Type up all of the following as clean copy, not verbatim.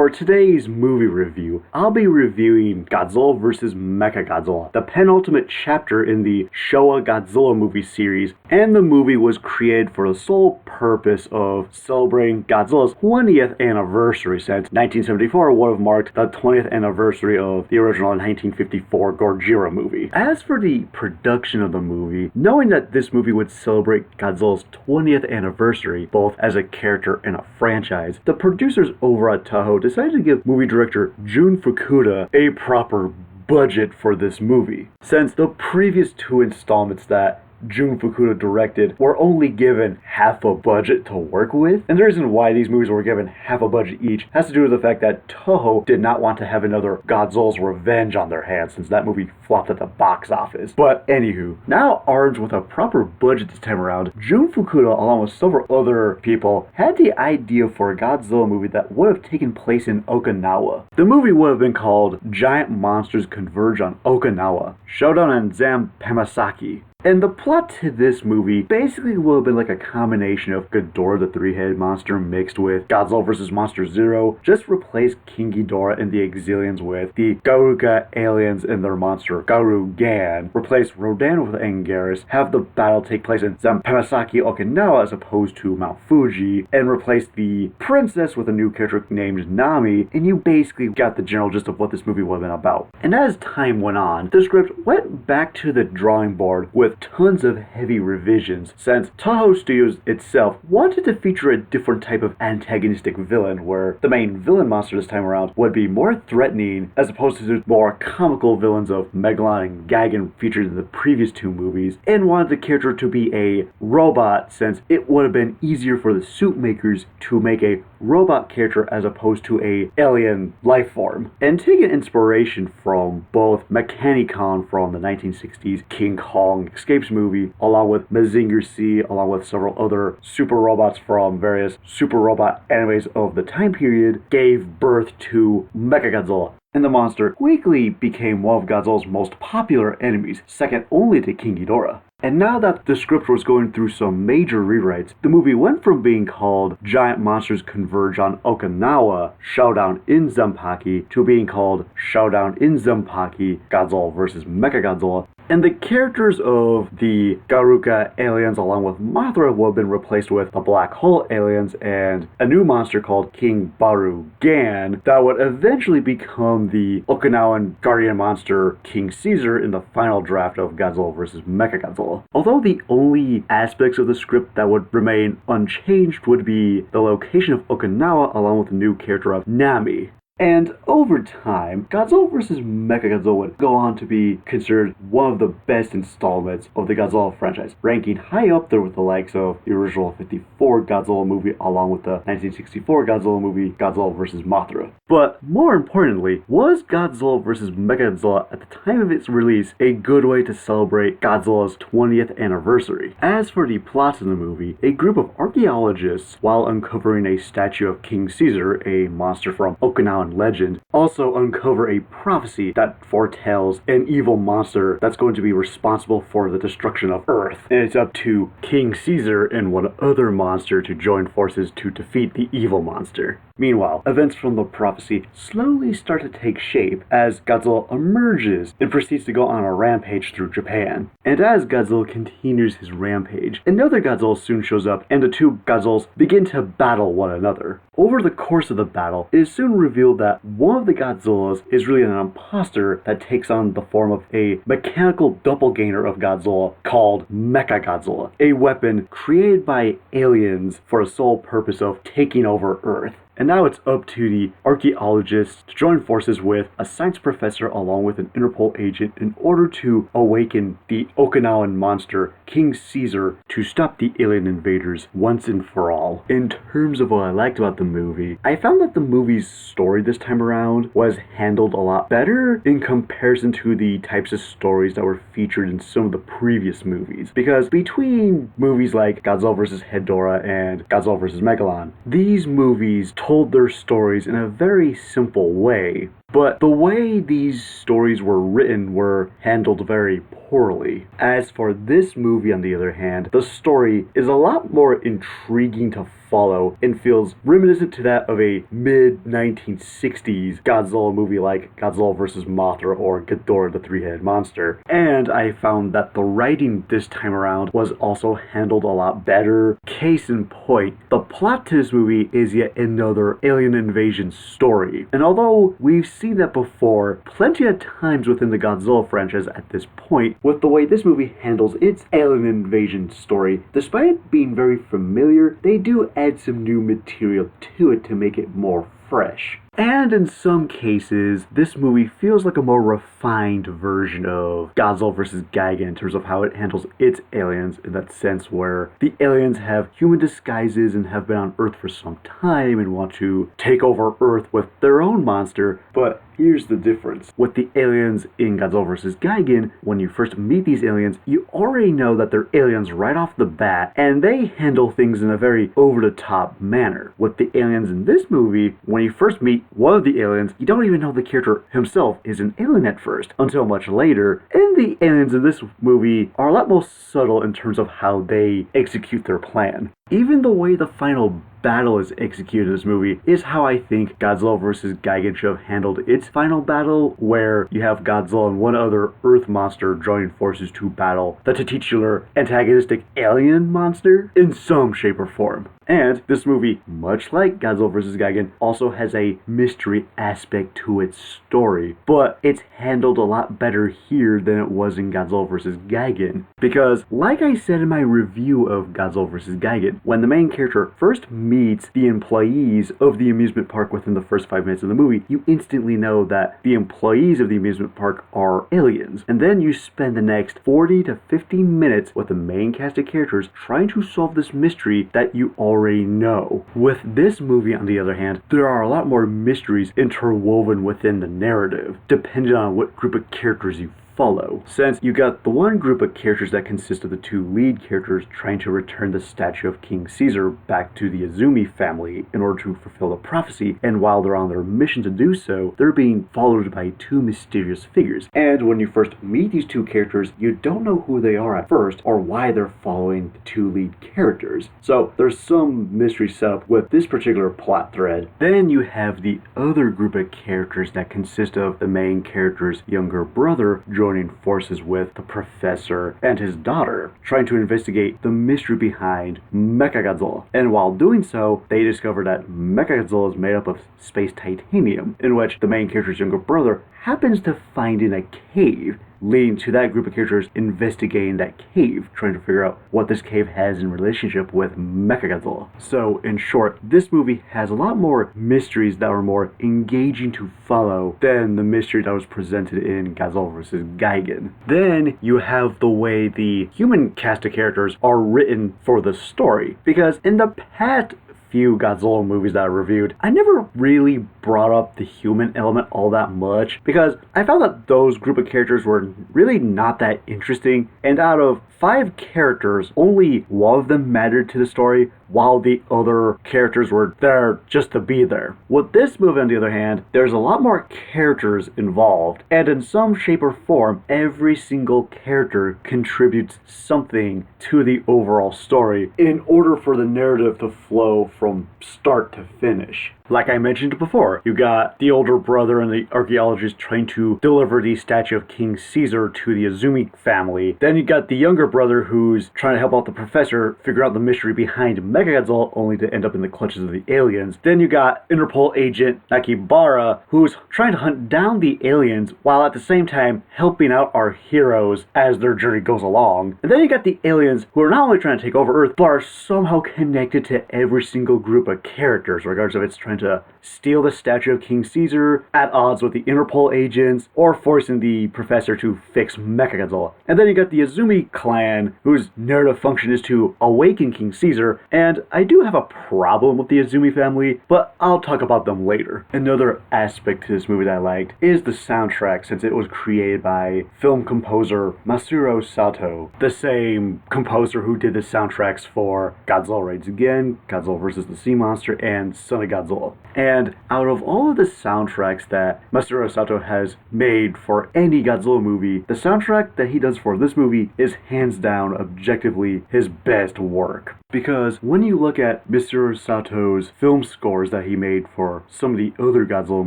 For today's movie review, I'll be reviewing Godzilla vs. Mechagodzilla, the penultimate chapter in the Shōwa Godzilla movie series, and the movie was created for the sole purpose of celebrating Godzilla's 20th anniversary, since 1974 would have marked the 20th anniversary of the original 1954 Godzilla movie. As for the production of the movie, knowing that this movie would celebrate Godzilla's 20th anniversary, both as a character and a franchise, the producers over at Toho decided to give movie director Jun Fukuda a proper budget for this movie, since the previous two installments that Jun Fukuda directed were only given half a budget to work with. And the reason why these movies were given half a budget each has to do with the fact that Toho did not want to have another Godzilla's Revenge on their hands, since that movie flopped at the box office. But anywho, now armed with a proper budget this time around, Jun Fukuda, along with several other people, had the idea for a Godzilla movie that would have taken place in Okinawa. The movie would have been called Giant Monsters Converge on Okinawa, Showdown in Zanpamasaki. And the plot to this movie basically will have been like a combination of Ghidorah the three-headed monster mixed with Godzilla vs. Monster Zero. Just replace King Ghidorah and the Exilians with the Garuka aliens and their monster Garugan. Replace Rodan with Anguirus. Have the battle take place in Zanpamasaki, Okinawa as opposed to Mount Fuji. And replace the princess with a new character named Nami. And you basically got the general gist of what this movie would have been about. And as time went on, the script went back to the drawing board with tons of heavy revisions, since Toho Studios itself wanted to feature a different type of antagonistic villain, where the main villain monster this time around would be more threatening as opposed to the more comical villains of Megalon and Gagan featured in the previous two movies, and wanted the character to be a robot, since it would have been easier for the suit makers to make a robot character as opposed to a alien life form. And taking inspiration from both Mechanicon from the 1960s King Kong Escapes movie, along with Mazinger Z, along with several other super robots from various super robot animes of the time period, gave birth to Mechagodzilla. And the monster quickly became one of Godzilla's most popular enemies, second only to King Ghidorah. And now that the script was going through some major rewrites, the movie went from being called Giant Monsters Converge on Okinawa, Showdown in Zanpamasaki, to being called Showdown in Zanpamasaki, Godzilla vs. Mechagodzilla. And the characters of the Garuka aliens along with Mothra would have been replaced with the Black Hole aliens and a new monster called King Barugan that would eventually become the Okinawan guardian monster King Seesar in the final draft of Godzilla vs. Mechagodzilla. Although the only aspects of the script that would remain unchanged would be the location of Okinawa along with the new character of Nami. And over time, Godzilla vs. Mechagodzilla would go on to be considered one of the best installments of the Godzilla franchise, ranking high up there with the likes of the original 54 Godzilla movie along with the 1964 Godzilla movie Godzilla vs. Mothra. But more importantly, was Godzilla vs. Mechagodzilla at the time of its release a good way to celebrate Godzilla's 20th anniversary? As for the plot of the movie, a group of archaeologists, while uncovering a statue of King Seesar, a monster from Okinawa legend, also uncover a prophecy that foretells an evil monster that's going to be responsible for the destruction of Earth. And it's up to King Seesar and one other monster to join forces to defeat the evil monster. Meanwhile, events from the prophecy slowly start to take shape as Godzilla emerges and proceeds to go on a rampage through Japan. And as Godzilla continues his rampage, another Godzilla soon shows up and the two Godzillas begin to battle one another. Over the course of the battle, it is soon revealed that one of the Godzillas is really an imposter that takes on the form of a mechanical doubleganger of Godzilla called Mechagodzilla, a weapon created by aliens for the sole purpose of taking over Earth. And now it's up to the archaeologists to join forces with a science professor along with an Interpol agent in order to awaken the Okinawan monster King Seesar to stop the alien invaders once and for all. In terms of what I liked about the movie, I found that the movie's story this time around was handled a lot better in comparison to the types of stories that were featured in some of the previous movies. Because between movies like Godzilla vs. Hedorah and Godzilla vs. Megalon, these movies told their stories in a very simple way. But the way these stories were written were handled very poorly. As for this movie, on the other hand, the story is a lot more intriguing to follow and feels reminiscent to that of a mid-1960s Godzilla movie like Godzilla vs. Mothra or Ghidorah the Three-Headed Monster. And I found that the writing this time around was also handled a lot better. Case in point, the plot to this movie is yet another alien invasion story. And although we've seen that before plenty of times within the Godzilla franchise at this point, with the way this movie handles its alien invasion story, despite it being very familiar, they do add some new material to it to make it more fresh. And in some cases, this movie feels like a more refined version of Godzilla vs. Gigan in terms of how it handles its aliens, in that sense where the aliens have human disguises and have been on Earth for some time and want to take over Earth with their own monster. But here's the difference. With the aliens in Godzilla vs. Gigan, when you first meet these aliens, you already know that they're aliens right off the bat, and they handle things in a very over-the-top manner. With the aliens in this movie, when you first meet one of the aliens, you don't even know the character himself is an alien at first, until much later. And the aliens in this movie are a lot more subtle in terms of how they execute their plan. Even the way the final battle is executed in this movie is how I think Godzilla vs. Gigan should have handled its final battle, where you have Godzilla and one other Earth monster joining forces to battle the titular antagonistic alien monster in some shape or form. And this movie, much like Godzilla vs. Gigan, also has a mystery aspect to its story, but it's handled a lot better here than it was in Godzilla vs. Gigan. Because, like I said in my review of Godzilla vs. Gigan, when the main character first meets the employees of the amusement park within the first 5 minutes of the movie, you instantly know that the employees of the amusement park are aliens. And then you spend the next 40 to 50 minutes with the main cast of characters trying to solve this mystery that you already know. With this movie, on the other hand, there are a lot more mysteries interwoven within the narrative, depending on what group of characters you follow. Since you got the one group of characters that consist of the two lead characters trying to return the statue of King Seesar back to the Izumi family in order to fulfill the prophecy, and while they're on their mission to do so, they're being followed by two mysterious figures. And when you first meet these two characters, you don't know who they are at first or why they're following the two lead characters. So there's some mystery set up with this particular plot thread. Then you have the other group of characters that consist of the main character's younger brother joining forces with the professor and his daughter, trying to investigate the mystery behind Mechagodzilla. And while doing so, they discover that Mechagodzilla is made up of space titanium, in which the main character's younger brother happens to find in a cave, leading to that group of characters investigating that cave, trying to figure out what this cave has in relationship with Mechagodzilla. So, in short, this movie has a lot more mysteries that are more engaging to follow than the mystery that was presented in Godzilla vs. Gigan. Then, you have the way the human cast of characters are written for the story, because in the past few Godzilla movies that I reviewed, I never really brought up the human element all that much, because I found that those group of characters were really not that interesting, and out of 5 characters, only one of them mattered to the story, while the other characters were there just to be there. With this movie, on the other hand, there's a lot more characters involved, and in some shape or form, every single character contributes something to the overall story in order for the narrative to flow from start to finish. Like I mentioned before, you got the older brother and the archaeologist trying to deliver the statue of King Seesar to the Izumi family. Then you got the younger brother who's trying to help out the professor figure out the mystery behind Mechagodzilla, only to end up in the clutches of the aliens. Then you got Interpol agent Nakibara, who's trying to hunt down the aliens while at the same time helping out our heroes as their journey goes along. And then you got the aliens who are not only trying to take over Earth, but are somehow connected to every single group of characters, regardless of it's trying to steal the statue of King Seesar, at odds with the Interpol agents, or forcing the professor to fix Mechagodzilla. And then you got the Izumi clan, whose narrative function is to awaken King Seesar, and I do have a problem with the Izumi family, but I'll talk about them later. Another aspect to this movie that I liked is the soundtrack, since it was created by film composer Masuro Sato, the same composer who did the soundtracks for Godzilla Raids Again, Godzilla vs. the Sea Monster, and Son of Godzilla. And And out of all of the soundtracks that Masaru Sato has made for any Godzilla movie, the soundtrack that he does for this movie is hands down objectively his best work. Because when you look at Masaru Sato's film scores that he made for some of the other Godzilla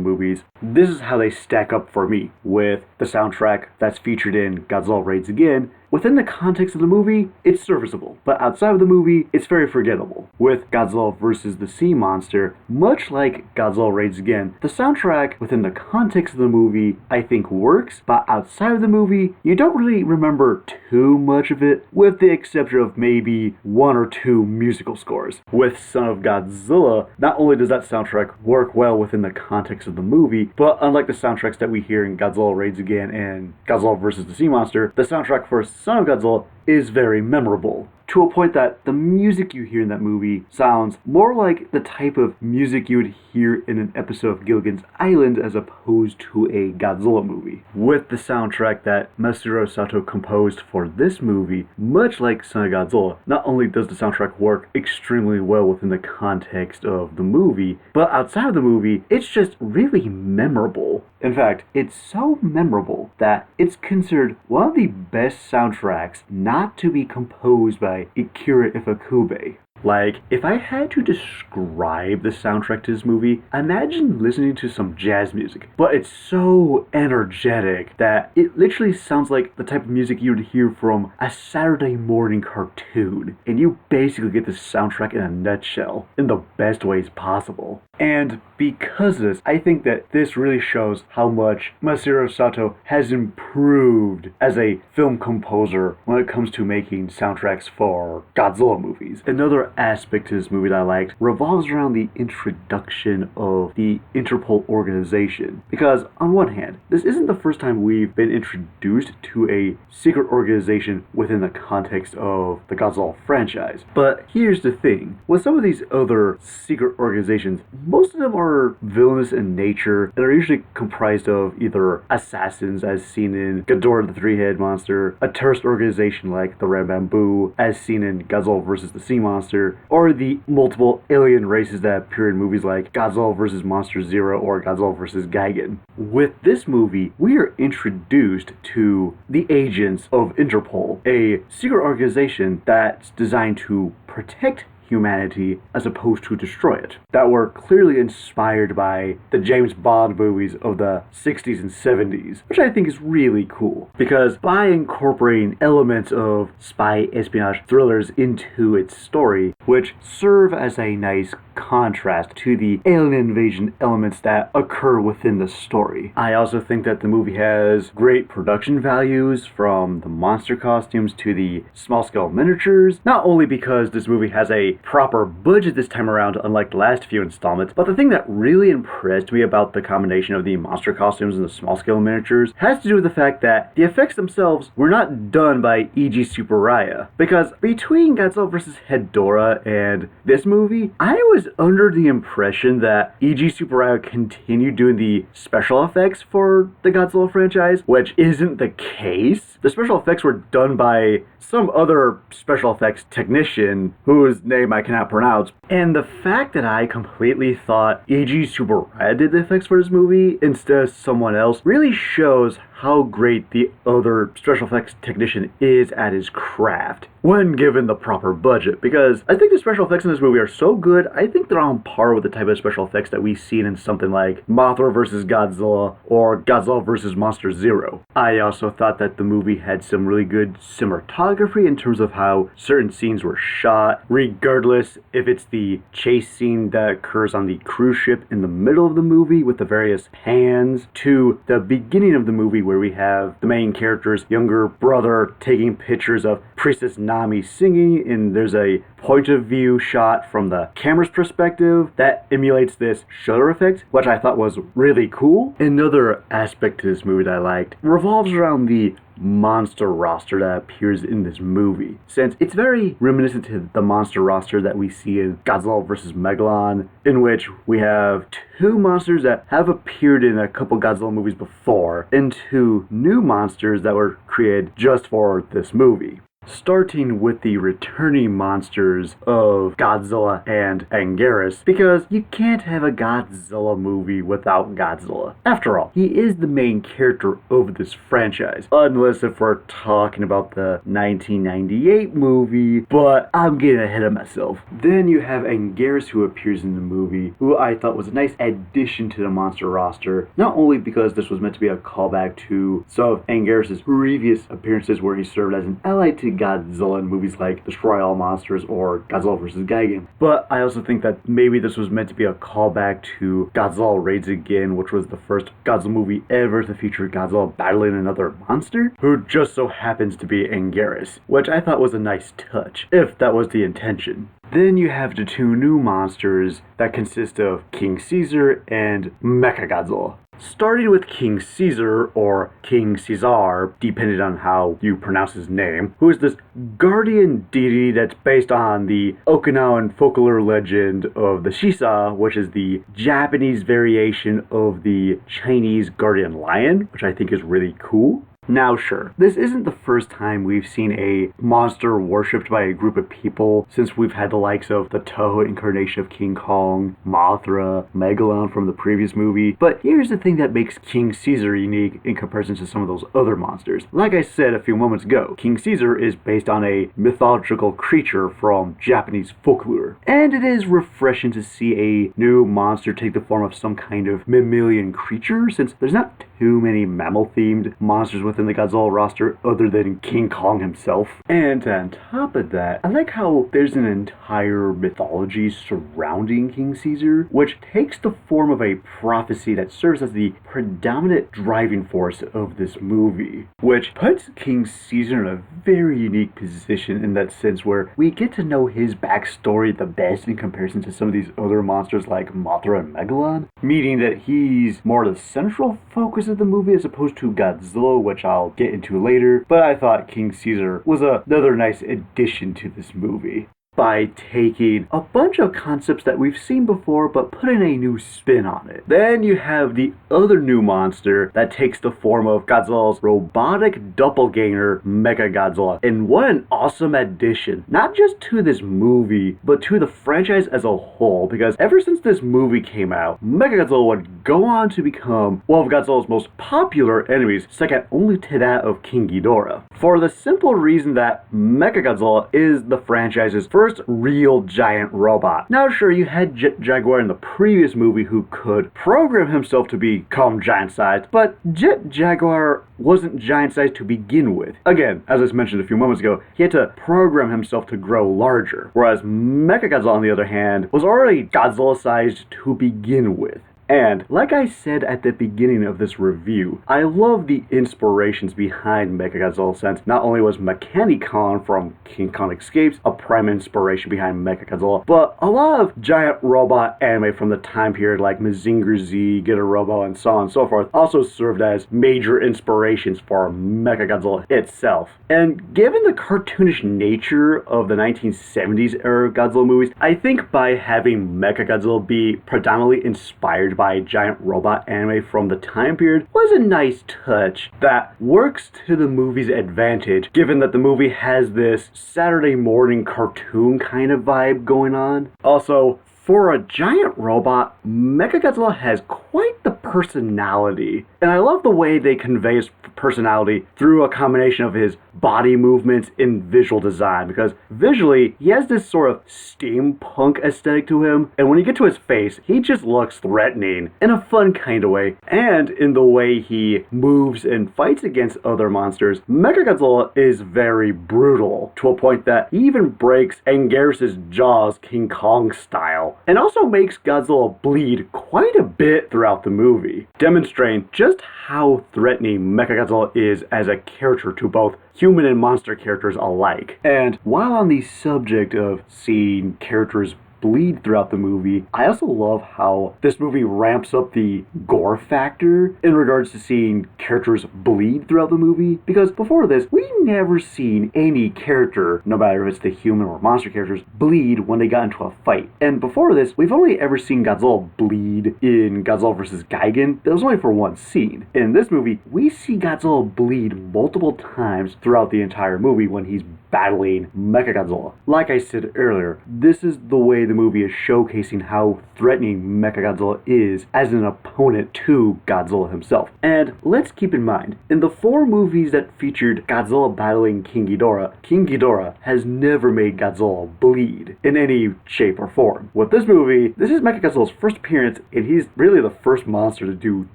movies, this is how they stack up for me with the soundtrack that's featured in Godzilla Raids Again. Within the context of the movie, it's serviceable, but outside of the movie, it's very forgettable. With Godzilla vs. the Sea Monster, much like Godzilla Raids Again, the soundtrack within the context of the movie, I think works, but outside of the movie, you don't really remember too much of it, with the exception of maybe one or two musical scores. With Son of Godzilla, not only does that soundtrack work well within the context of the movie, but unlike the soundtracks that we hear in Godzilla Raids Again and Godzilla vs. the Sea Monster, the soundtrack for Son of Godzilla is very memorable, to a point that the music you hear in that movie sounds more like the type of music you would hear in an episode of Gilligan's Island as opposed to a Godzilla movie. With the soundtrack that Masaru Sato composed for this movie, much like Son of Godzilla, not only does the soundtrack work extremely well within the context of the movie, but outside of the movie, it's just really memorable. In fact, it's so memorable that it's considered one of the best soundtracks not to be composed by a.k.a. Ifukube. Like, if I had to describe the soundtrack to this movie, imagine listening to some jazz music, but it's so energetic that it literally sounds like the type of music you would hear from a Saturday morning cartoon, and you basically get the soundtrack in a nutshell, in the best ways possible. And because of this, I think that this really shows how much Masaru Sato has improved as a film composer when it comes to making soundtracks for Godzilla movies. Another aspect to this movie that I liked revolves around the introduction of the Interpol organization. Because on one hand, this isn't the first time we've been introduced to a secret organization within the context of the Godzilla franchise. But here's the thing, with some of these other secret organizations, most of them are villainous in nature and are usually comprised of either assassins as seen in Ghidorah the Three-Headed Monster, a terrorist organization like the Red Bamboo as seen in Godzilla vs. the Sea Monster, or the multiple alien races that appear in movies like Godzilla vs. Monster Zero or Godzilla vs. Gigan. With this movie, we are introduced to the agents of Interpol, a secret organization that's designed to protect humanity as opposed to destroy it, that were clearly inspired by the James Bond movies of the 60s and 70s, which I think is really cool, because by incorporating elements of spy espionage thrillers into its story, which serve as a nice contrast to the alien invasion elements that occur within the story. I also think that the movie has great production values, from the monster costumes to the small-scale miniatures, not only because this movie has a proper budget this time around, unlike the last few installments, but the thing that really impressed me about the combination of the monster costumes and the small-scale miniatures has to do with the fact that the effects themselves were not done by E.G. Tsuburaya. Because between Godzilla vs. Hedorah and this movie, I was under the impression that E.G. Tsuburaya continued doing the special effects for the Godzilla franchise, which isn't the case. The special effects were done by some other special effects technician whose name I cannot pronounce. And the fact that I completely thought E.G. Tsuburaya did the effects for this movie instead of someone else really shows how great the other special effects technician is at his craft when given the proper budget, because I think the special effects in this movie are so good, I think they're on par with the type of special effects that we've seen in something like Mothra vs. Godzilla or Godzilla vs. Monster Zero. I also thought that the movie had some really good cinematography in terms of how certain scenes were shot, regardless if it's the chase scene that occurs on the cruise ship in the middle of the movie with the various pans, to the beginning of the movie where we have the main character's younger brother taking pictures of Priestess Nami singing, and there's a point of view shot from the camera's perspective that emulates this shutter effect, which I thought was really cool. Another aspect to this movie that I liked revolves around the monster roster that appears in this movie, since it's very reminiscent to the monster roster that we see in Godzilla vs. Megalon, in which we have two monsters that have appeared in a couple Godzilla movies before, and two new monsters that were created just for this movie. starting with the returning monsters of Godzilla and Anguirus, because you can't have a Godzilla movie without Godzilla. After all, he is the main character of this franchise, unless if we're talking about the 1998 movie, but I'm getting ahead of myself. Then you have Anguirus, who appears in the movie, who I thought was a nice addition to the monster roster, not only because this was meant to be a callback to some of Anguirus' previous appearances where he served as an ally to Godzilla in movies like Destroy All Monsters or Godzilla vs. Gigan, but I also think that maybe this was meant to be a callback to Godzilla Raids Again, which was the first Godzilla movie ever to feature Godzilla battling another monster, who just so happens to be Anguirus, which I thought was a nice touch, if that was the intention. Then you have the two new monsters that consist of King Seesar and Mechagodzilla. Starting with King Seesar, or King Seesar, depending on how you pronounce his name, who is this guardian deity that's based on the Okinawan folklore legend of the Shisa, which is the Japanese variation of the Chinese guardian lion, which I think is really cool. Now sure, this isn't the first time we've seen a monster worshipped by a group of people, since we've had the likes of the Toho incarnation of King Kong, Mothra, Megalon from the previous movie, but here's the thing that makes King Seesar unique in comparison to some of those other monsters. Like I said a few moments ago, King Seesar is based on a mythological creature from Japanese folklore, and it is refreshing to see a new monster take the form of some kind of mammalian creature, since there's not too many mammal-themed monsters within the Godzilla roster other than King Kong himself. And on top of that, I like how there's an entire mythology surrounding King Seesar, which takes the form of a prophecy that serves as the predominant driving force of this movie, which puts King Seesar in a very unique position in that sense where we get to know his backstory the best in comparison to some of these other monsters like Mothra and Megalon, meaning that he's more the central focus of the movie as opposed to Godzilla, which I'll get into later, but I thought King Seesar was another nice addition to this movie by taking a bunch of concepts that we've seen before but putting a new spin on it. Then you have the other new monster that takes the form of Godzilla's robotic doubleganger, Mechagodzilla. And what an awesome addition, not just to this movie, but to the franchise as a whole, because ever since this movie came out, Mechagodzilla would go on to become one of Godzilla's most popular enemies, second only to that of King Ghidorah, for the simple reason that Mechagodzilla is the franchise's first real giant robot. Now sure, you had Jet Jaguar in the previous movie who could program himself to become giant-sized, but Jet Jaguar wasn't giant-sized to begin with. Again, as I mentioned a few moments ago, he had to program himself to grow larger, whereas Mechagodzilla, on the other hand, was already Godzilla-sized to begin with. And like I said at the beginning of this review, I love the inspirations behind Mechagodzilla, since not only was Mechanicon from King Kong Escapes a prime inspiration behind Mechagodzilla, but a lot of giant robot anime from the time period like Mazinger Z, Get a Robo, and so on and so forth also served as major inspirations for Mechagodzilla itself. And given the cartoonish nature of the 1970s era Godzilla movies, I think by having Mechagodzilla be predominantly inspired by giant robot anime from the time period was a nice touch that works to the movie's advantage, given that the movie has this Saturday morning cartoon kind of vibe going on. Also, for a giant robot, Mechagodzilla has quite the personality, and I love the way they convey his personality through a combination of his body movements and visual design, because visually he has this sort of steampunk aesthetic to him, and when you get to his face, he just looks threatening in a fun kind of way. And in the way he moves and fights against other monsters, Mechagodzilla is very brutal, to a point that he even breaks Anguirus' jaws King Kong style, and also makes Godzilla bleed quite a bit throughout the movie, demonstrating just how threatening Mechagodzilla is as a character to both human and monster characters alike. And while on the subject of seeing characters bleed throughout the movie. I also love how this movie ramps up the gore factor in regards to seeing characters bleed throughout the movie, because before this, we never seen any character, no matter if it's the human or monster characters, bleed when they got into a fight. And before this, we've only ever seen Godzilla bleed in Godzilla vs. Gigan. That was only for one scene. In this movie, we see Godzilla bleed multiple times throughout the entire movie when he's battling Mechagodzilla. Like I said earlier, this is the way the movie is showcasing how threatening Mechagodzilla is as an opponent to Godzilla himself. And let's keep in mind, in the 4 movies that featured Godzilla battling King Ghidorah has never made Godzilla bleed in any shape or form. With this movie, this is Mechagodzilla's first appearance, and he's really the first monster to do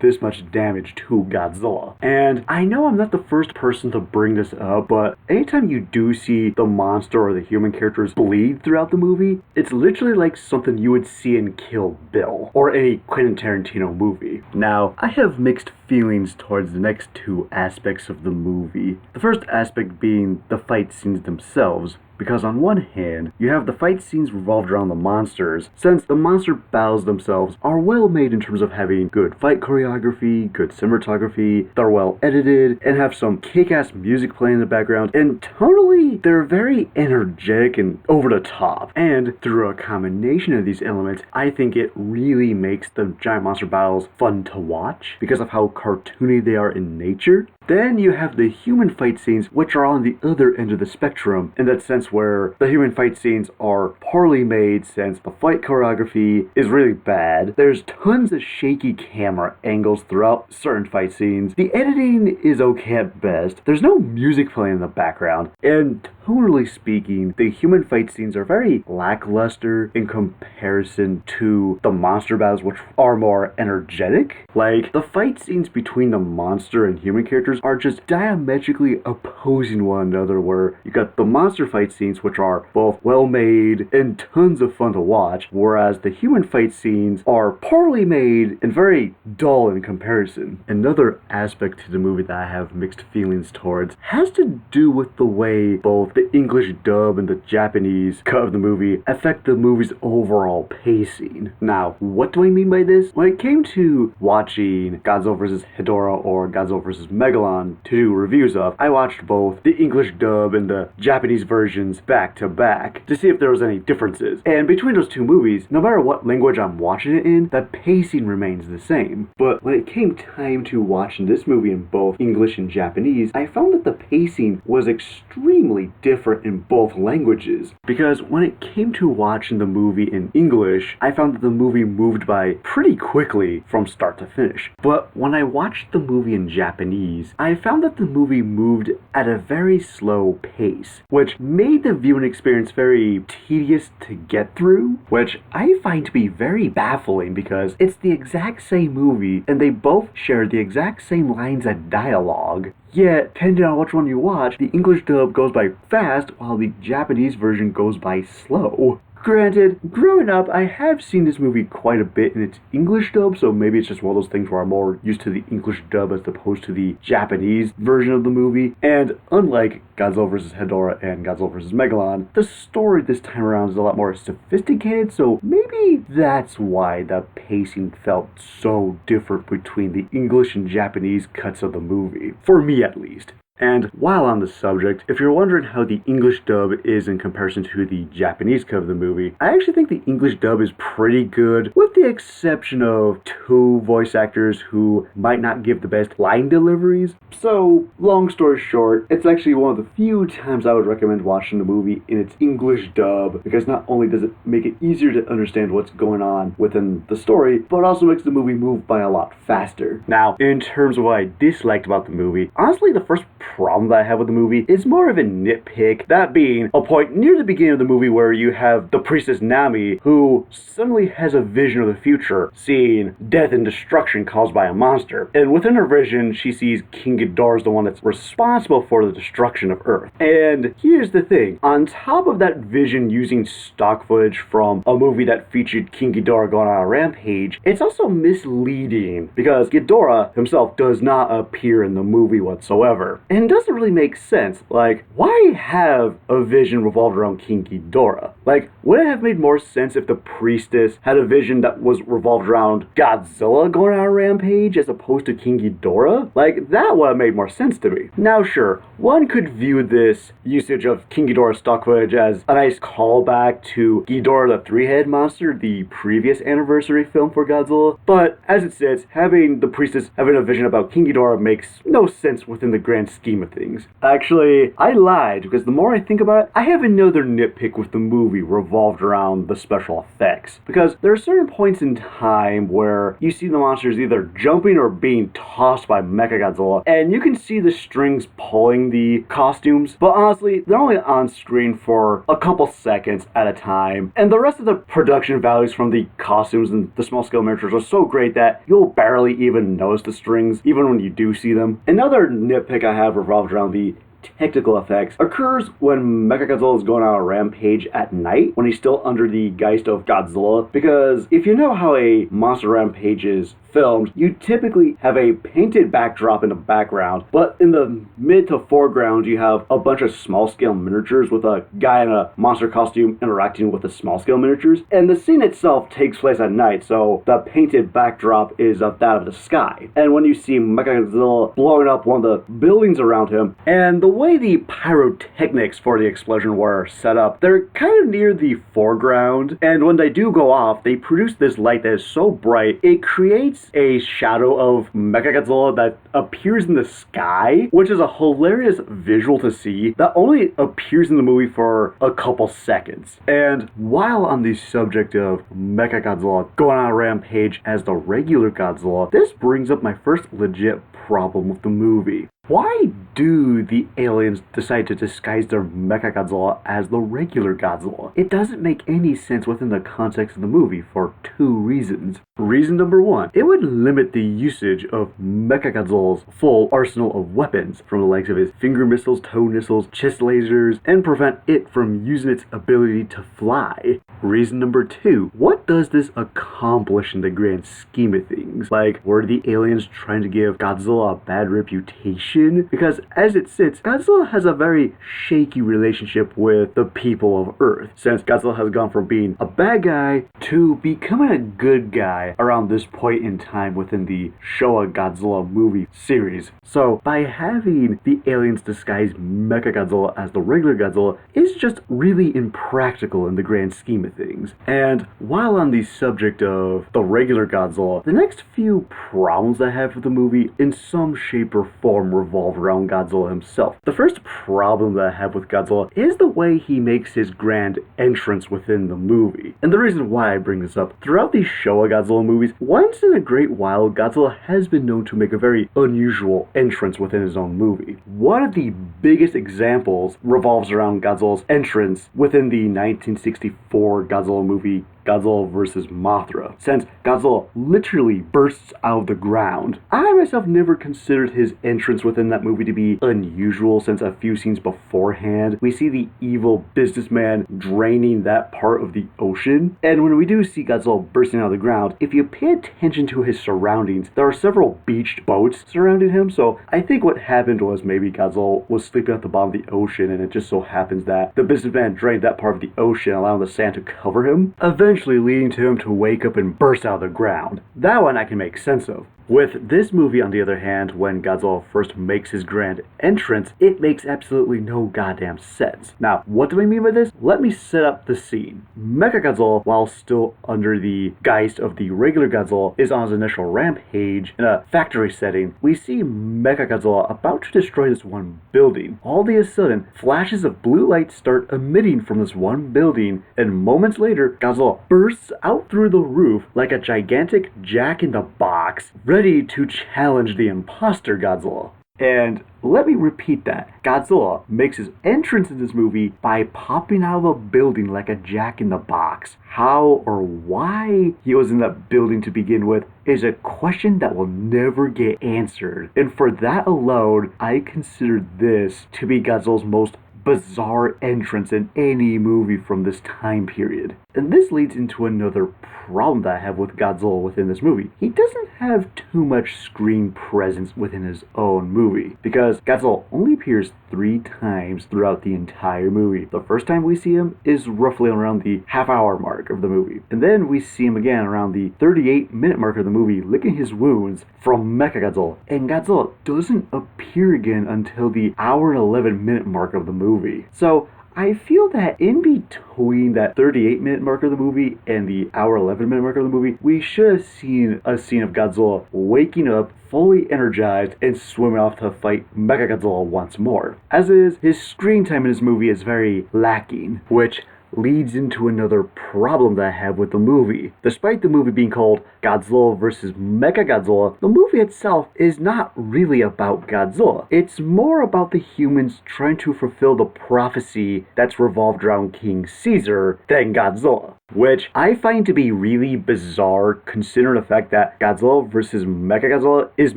this much damage to Godzilla. And I know I'm not the first person to bring this up, but anytime you do see the monster or the human characters bleed throughout the movie, it's literally like something you would see in Kill Bill or any Quentin Tarantino movie. Now, I have mixed feelings towards the next 2 aspects of the movie. The first aspect being the fight scenes themselves, because on one hand, you have the fight scenes revolved around the monsters, since the monster battles themselves are well made in terms of having good fight choreography, good cinematography, they're well edited, and have some kick-ass music playing in the background, and tonally, they're very energetic and over the top. And through a combination of these elements, I think it really makes the giant monster battles fun to watch, because of how cartoony they are in nature. Then you have the human fight scenes, which are on the other end of the spectrum, in that sense where the human fight scenes are poorly made since the fight choreography is really bad. There's tons of shaky camera angles throughout certain fight scenes. The editing is okay at best. There's no music playing in the background. And tonally speaking, the human fight scenes are very lackluster in comparison to the monster battles, which are more energetic. Like, the fight scenes between the monster and human characters are just diametrically opposing one another, where you got the monster fight scenes, which are both well made and tons of fun to watch, whereas the human fight scenes are poorly made and very dull in comparison. Another aspect to the movie that I have mixed feelings towards has to do with the way both the English dub and the Japanese cut of the movie affect the movie's overall pacing. Now, what do I mean by this? When it came to watching Godzilla vs. Hedorah or Godzilla vs. Megalon to do reviews of, I watched both the English dub and the Japanese versions back to back to see if there was any differences. And between those 2 movies, no matter what language I'm watching it in, the pacing remains the same. But when it came time to watching this movie in both English and Japanese, I found that the pacing was extremely different in both languages. Because when it came to watching the movie in English, I found that the movie moved by pretty quickly from start to finish. But when I watched the movie in Japanese, I found that the movie moved at a very slow pace, which made the viewing experience very tedious to get through, which I find to be very baffling because it's the exact same movie and they both share the exact same lines of dialogue. Yet, depending on which one you watch, the English dub goes by fast while the Japanese version goes by slow. Granted, growing up, I have seen this movie quite a bit in its English dub, so maybe it's just one of those things where I'm more used to the English dub as opposed to the Japanese version of the movie. And unlike Godzilla vs. Hedorah and Godzilla vs. Megalon, the story this time around is a lot more sophisticated, so maybe that's why the pacing felt so different between the English and Japanese cuts of the movie. For me, at least. And while on the subject, if you're wondering how the English dub is in comparison to the Japanese cut of the movie, I actually think the English dub is pretty good, with the exception of 2 voice actors who might not give the best line deliveries. So, long story short, it's actually one of the few times I would recommend watching the movie in its English dub, because not only does it make it easier to understand what's going on within the story, but it also makes the movie move by a lot faster. Now, in terms of what I disliked about the movie, honestly, the first problem that I have with the movie is more of a nitpick, that being a point near the beginning of the movie where you have the priestess Nami, who suddenly has a vision of the future, seeing death and destruction caused by a monster. And within her vision, she sees King Ghidorah as the one that's responsible for the destruction of Earth. And here's the thing, on top of that vision using stock footage from a movie that featured King Ghidorah going on a rampage, it's also misleading, because Ghidorah himself does not appear in the movie whatsoever. and it doesn't really make sense. Like, why have a vision revolved around King Ghidorah? Like, would it have made more sense if the priestess had a vision that was revolved around Godzilla going on a rampage as opposed to King Ghidorah? Like, that would have made more sense to me. Now, sure, one could view this usage of King Ghidorah stock footage as a nice callback to Ghidorah the Three-Headed Monster, the previous anniversary film for Godzilla, but as it sits, having the priestess having a vision about King Ghidorah makes no sense within the grand scheme of things. Actually, I lied, because the more I think about it, I have another nitpick with the movie revolved around the special effects. Because there are certain points in time where you see the monsters either jumping or being tossed by Mechagodzilla, and you can see the strings pulling the costumes, but honestly, they're only on screen for a couple seconds at a time, and the rest of the production values from the costumes and the small scale miniatures are so great that you'll barely even notice the strings, even when you do see them. Another nitpick I have revolved around the technical effects occurs when Mechagodzilla is going on a rampage at night, when he's still under the geist of Godzilla, because if you know how a monster rampage is filmed, you typically have a painted backdrop in the background, but in the mid to foreground you have a bunch of small scale miniatures with a guy in a monster costume interacting with the small scale miniatures, and the scene itself takes place at night, so the painted backdrop is of that of the sky. And when you see Mechagodzilla blowing up one of the buildings around him, and the way the pyrotechnics for the explosion were set up, they're kind of near the foreground, and when they do go off, they produce this light that is so bright, it creates a shadow of Mechagodzilla that appears in the sky, which is a hilarious visual to see that only appears in the movie for a couple seconds. And while on the subject of Mechagodzilla going on a rampage as the regular Godzilla, this brings up my first legit problem with the movie. Why do the aliens decide to disguise their Mechagodzilla as the regular Godzilla? It doesn't make any sense within the context of the movie for two reasons. Reason number one, it would limit the usage of Mechagodzilla's full arsenal of weapons, from the likes of his finger missiles, toe missiles, chest lasers, and prevent it from using its ability to fly. Reason number two, what does this accomplish in the grand scheme of things? Like, were the aliens trying to give Godzilla a bad reputation? Because as it sits, Godzilla has a very shaky relationship with the people of Earth, since Godzilla has gone from being a bad guy to becoming a good guy around this point in time within the Shōwa Godzilla movie series. So by having the aliens disguise Mechagodzilla as the regular Godzilla is just really impractical in the grand scheme of things. And while on the subject of the regular Godzilla, the next few problems I have with the movie in some shape or form revolve around Godzilla himself. The first problem that I have with Godzilla is the way he makes his grand entrance within the movie. And the reason why I bring this up, throughout the Shōwa Godzilla movies, once in a great while, Godzilla has been known to make a very unusual entrance within his own movie. One of the biggest examples revolves around Godzilla's entrance within the 1964 Godzilla movie Godzilla vs. Mothra, since Godzilla literally bursts out of the ground. I myself never considered his entrance within that movie to be unusual, since a few scenes beforehand we see the evil businessman draining that part of the ocean, and when we do see Godzilla bursting out of the ground, if you pay attention to his surroundings, there are several beached boats surrounding him, so I think what happened was maybe Godzilla was sleeping at the bottom of the ocean, and it just so happens that the businessman drained that part of the ocean, allowing the sand to cover him, eventually leading to him to wake up and burst out of the ground. That one I can make sense of. With this movie, on the other hand, when Godzilla first makes his grand entrance, it makes absolutely no goddamn sense. Now, what do I mean by this? Let me set up the scene. Mechagodzilla, while still under the geist of the regular Godzilla, is on his initial rampage in a factory setting. We see Mechagodzilla about to destroy this one building. All of a sudden, flashes of blue light start emitting from this one building, and moments later, Godzilla bursts out through the roof like a gigantic jack-in-the-box, ready to challenge the imposter Godzilla. And let me repeat that. Godzilla makes his entrance in this movie by popping out of a building like a jack-in-the-box. How or why he was in that building to begin with is a question that will never get answered. And for that alone, I consider this to be Godzilla's most bizarre entrance in any movie from this time period. And this leads into another problem that I have with Godzilla within this movie. He doesn't have too much screen presence within his own movie, because Godzilla only appears 3 times throughout the entire movie. The first time we see him is roughly around the half-hour mark of the movie, and then we see him again around the 38-minute mark of the movie licking his wounds from Mechagodzilla, and Godzilla doesn't appear again until the hour and 11-minute mark of the movie. So I feel that in between that 38-minute mark of the movie and the hour 11-minute mark of the movie, we should have seen a scene of Godzilla waking up, fully energized, and swimming off to fight Mechagodzilla once more. As is, his screen time in this movie is very lacking, which leads into another problem that I have with the movie. Despite the movie being called Godzilla vs. Mechagodzilla, the movie itself is not really about Godzilla. It's more about the humans trying to fulfill the prophecy that's revolved around King Seesar than Godzilla, which I find to be really bizarre considering the fact that Godzilla vs. Mechagodzilla is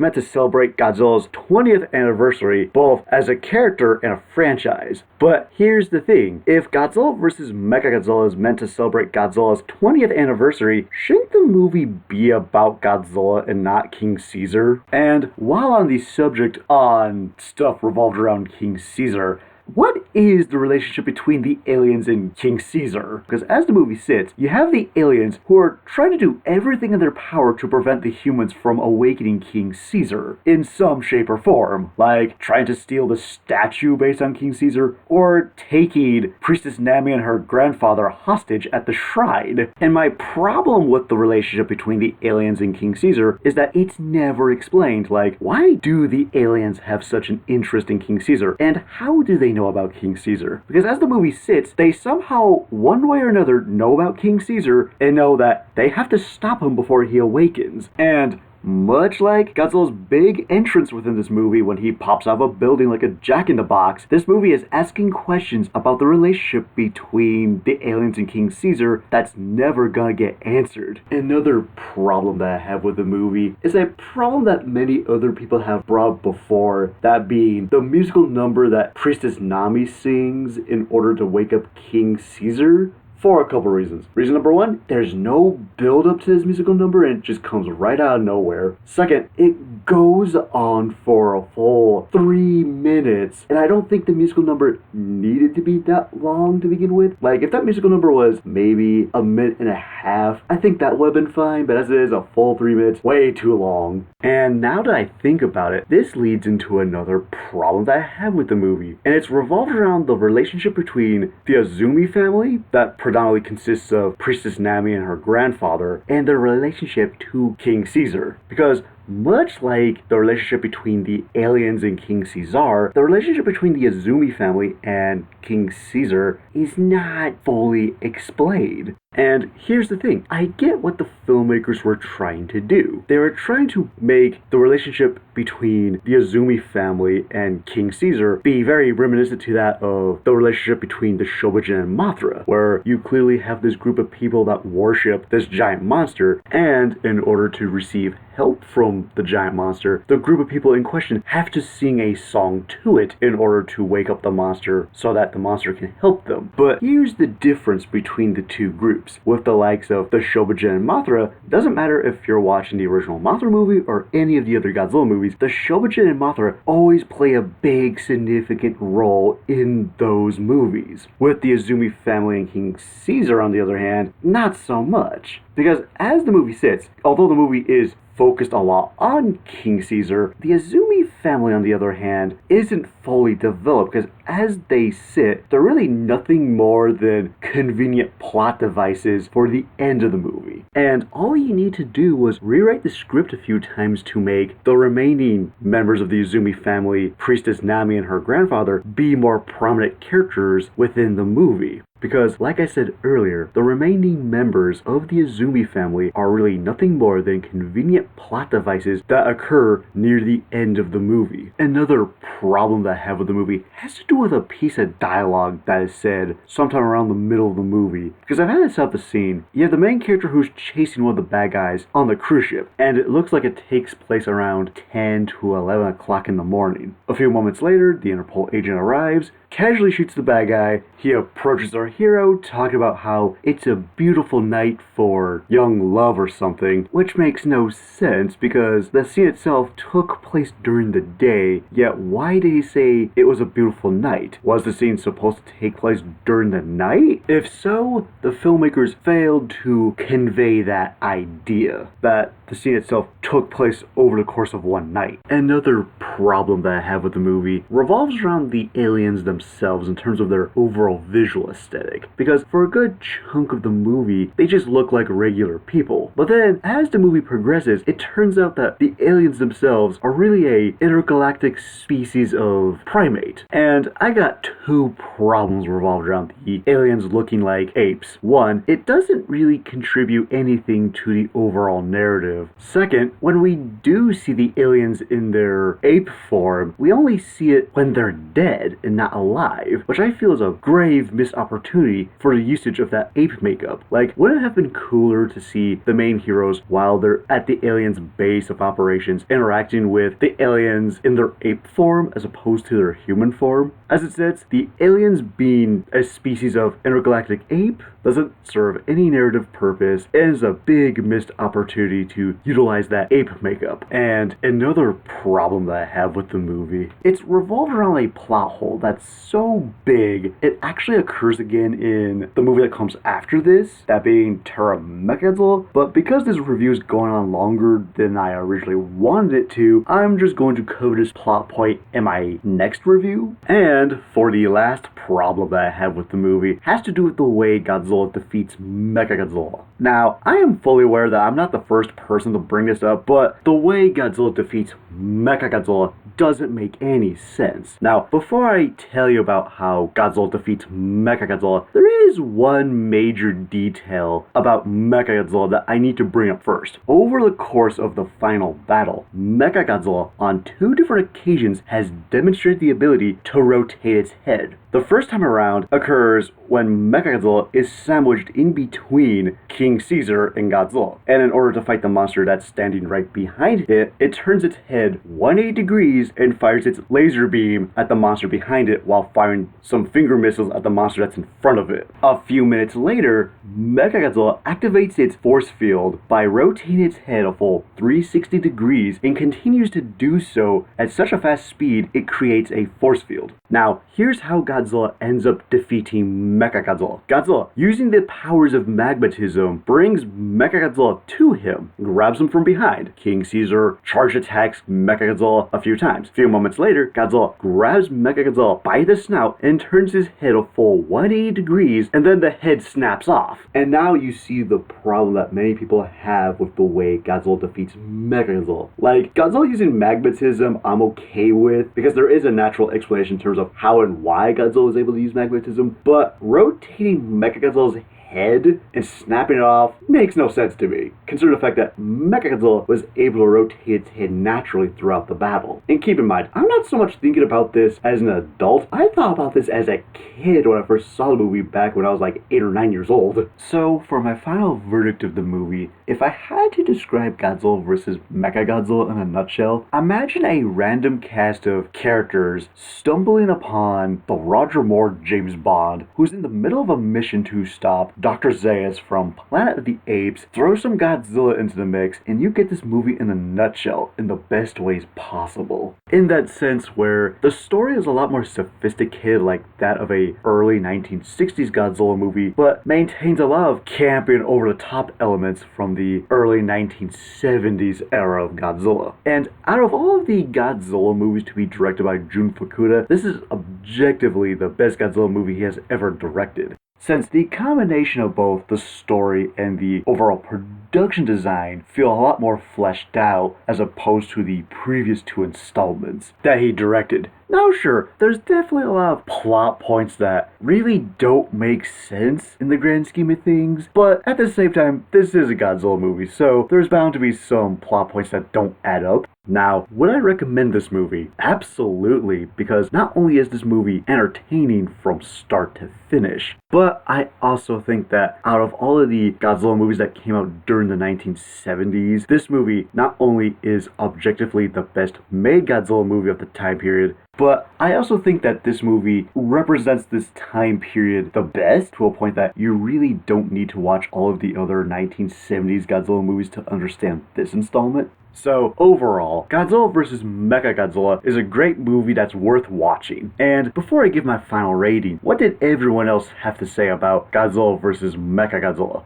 meant to celebrate Godzilla's 20th anniversary, both as a character and a franchise. But here's the thing, if Godzilla vs. Mechagodzilla is meant to celebrate Godzilla's 20th anniversary, shouldn't the movie be about Godzilla and not King Seesar? And while on the subject on stuff revolved around King Seesar, what is the relationship between the aliens and King Seesar? Because as the movie sits, you have the aliens who are trying to do everything in their power to prevent the humans from awakening King Seesar in some shape or form, like trying to steal the statue based on King Seesar, or taking Priestess Nami and her grandfather hostage at the shrine. And my problem with the relationship between the aliens and King Seesar is that it's never explained. Like, why do the aliens have such an interest in King Seesar, and how do they know about King Seesar? Because as the movie sits, they somehow, one way or another, know about King Seesar and know that they have to stop him before he awakens. And much like Godzilla's big entrance within this movie when he pops out of a building like a jack-in-the-box, this movie is asking questions about the relationship between the aliens and King Seesar that's never gonna get answered. Another problem that I have with the movie is a problem that many other people have brought up before, that being the musical number that Priestess Nami sings in order to wake up King Seesar. For a couple reasons. Reason number one, there's no build up to this musical number and it just comes right out of nowhere. Second, it goes on for a full 3 minutes, and I don't think the musical number needed to be that long to begin with. Like, if that musical number was maybe 1.5 minutes, I think that would have been fine, but as it is, a full 3 minutes, way too long. And now that I think about it, this leads into another problem that I have with the movie, and it's revolved around the relationship between the Azumi family, that predominantly consists of Priestess Nami and her grandfather, and their relationship to King Seesar. Because much like the relationship between the aliens and King Seesar, the relationship between the Azumi family and King Seesar is not fully explained. And here's the thing, I get what the filmmakers were trying to do. They were trying to make the relationship between the Azumi family and King Seesar be very reminiscent to that of the relationship between the Shōwa and Mothra, where you clearly have this group of people that worship this giant monster, and in order to receive help from the giant monster, the group of people in question have to sing a song to it in order to wake up the monster so that the monster can help them. But here's the difference between the two groups. With the likes of the Shōwa and Mothra, doesn't matter if you're watching the original Mothra movie or any of the other Godzilla movies, the Shōwa and Mothra always play a big significant role in those movies. With the Azumi family and King Seesar, on the other hand, not so much. Because as the movie sits, although the movie is focused a lot on King Seesar, the Azumi family, on the other hand, isn't fully developed, because as they sit, they're really nothing more than convenient plot devices for the end of the movie. And all you need to do was rewrite the script a few times to make the remaining members of the Azumi family, Priestess Nami and her grandfather, be more prominent characters within the movie. Because, like I said earlier, the remaining members of the Izumi family are really nothing more than convenient plot devices that occur near the end of the movie. Another problem that I have with the movie has to do with a piece of dialogue that is said sometime around the middle of the movie. Because I've had this up the scene. You have the main character who's chasing one of the bad guys on the cruise ship, and it looks like it takes place around 10 to 11 o'clock in the morning. A few moments later, the Interpol agent arrives, casually shoots the bad guy. He approaches our hero, talking about how it's a beautiful night for young love or something, which makes no sense because the scene itself took place during the day, yet why did he say it was a beautiful night? Was the scene supposed to take place during the night? If so, the filmmakers failed to convey that idea, that the scene itself took place over the course of one night. Another problem that I have with the movie revolves around the aliens themselves in terms of their overall visual aesthetic. Because for a good chunk of the movie, they just look like regular people. But then, as the movie progresses, it turns out that the aliens themselves are really a intergalactic species of primate. And I got two problems revolved around the aliens looking like apes. One, it doesn't really contribute anything to the overall narrative. Second, when we do see the aliens in their ape form, we only see it when they're dead and not alive, which I feel is a grave missed opportunity for the usage of that ape makeup. Like, wouldn't it have been cooler to see the main heroes while they're at the aliens' base of operations interacting with the aliens in their ape form as opposed to their human form? As it sits, the aliens being a species of intergalactic ape doesn't serve any narrative purpose and is a big missed opportunity to utilize that ape makeup. And another problem that I have with the movie, it's revolved around a plot hole that's so big it actually occurs again in the movie that comes after this, that being Mechagdozilla. But because this review is going on longer than I originally wanted it to, I'm just going to cover this plot point in my next review. And for the last problem that I have with the movie has to do with the way Godzilla defeats Mechagodzilla. Now, I am fully aware that I'm not the first person to bring this up, but the way Godzilla defeats Mechagodzilla doesn't make any sense. Now, before I tell you about how Godzilla defeats Mechagodzilla, there is one major detail about Mechagodzilla that I need to bring up first. Over the course of the final battle, Mechagodzilla on two different occasions has demonstrated the ability to rotate its head. The first time around occurs when Mechagodzilla is sandwiched in between King Seesar and Godzilla. And in order to fight the monster that's standing right behind it, it turns its head 180 degrees and fires its laser beam at the monster behind it while firing some finger missiles at the monster that's in front of it. A few minutes later, Mechagodzilla activates its force field by rotating its head a full 360 degrees and continues to do so at such a fast speed it creates a force field. Now, here's how Godzilla ends up defeating Mechagodzilla. Godzilla, using the powers of magmatism, brings Mechagodzilla to him, grabs him from behind. King Seesar charge attacks Mechagodzilla a few times. A few moments later, Godzilla grabs Mechagodzilla by the snout and turns his head a full 180 degrees, and then the head snaps off. And now you see the problem that many people have with the way Godzilla defeats Mechagodzilla. Like, Godzilla using magmatism, I'm okay with, because there is a natural explanation in terms of how and why Godzilla is able to use magmatism, but rotating Mechagodzilla's head and snapping it off makes no sense to me, considering the fact that Mechagodzilla was able to rotate its head naturally throughout the battle. And keep in mind, I'm not so much thinking about this as an adult. I thought about this as a kid when I first saw the movie back when I was like 8 or 9 years old. So for my final verdict of the movie, if I had to describe Godzilla vs. Mechagodzilla in a nutshell, imagine a random cast of characters stumbling upon the Roger Moore James Bond, who's in the middle of a mission to stop Dr. Zaius from Planet of the Apes, throw some Godzilla into the mix, and you get this movie in a nutshell in the best ways possible. In that sense where the story is a lot more sophisticated like that of a early 1960s Godzilla movie, but maintains a lot of campy and over-the-top elements from the early 1970s era of Godzilla. And out of all of the Godzilla movies to be directed by Jun Fukuda, this is objectively the best Godzilla movie he has ever directed. since the combination of both the story and the overall production design feel a lot more fleshed out as opposed to the previous two installments that he directed. Now sure, there's definitely a lot of plot points that really don't make sense in the grand scheme of things, but at the same time, this is a Godzilla movie, so there's bound to be some plot points that don't add up. Now, would I recommend this movie? Absolutely, because not only is this movie entertaining from start to finish, but I also think that out of all of the Godzilla movies that came out during the 1970s, this movie not only is objectively the best made Godzilla movie of the time period, but I also think that this movie represents this time period the best, to a point that you really don't need to watch all of the other 1970s Godzilla movies to understand this installment. So overall, Godzilla vs. Mechagodzilla is a great movie that's worth watching. And before I give my final rating, what did everyone else have to say about Godzilla vs. Mechagodzilla?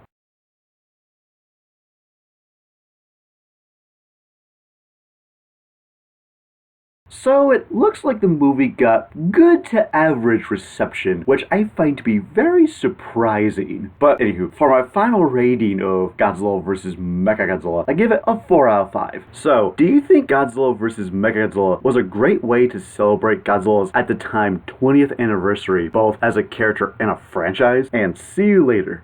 So it looks like the movie got good to average reception, which I find to be very surprising. But anywho, for my final rating of Godzilla vs. Mechagodzilla, I give it a 4 out of 5. So, do you think Godzilla vs. Mechagodzilla was a great way to celebrate Godzilla's, at the time, 20th anniversary, both as a character and a franchise? And see you later.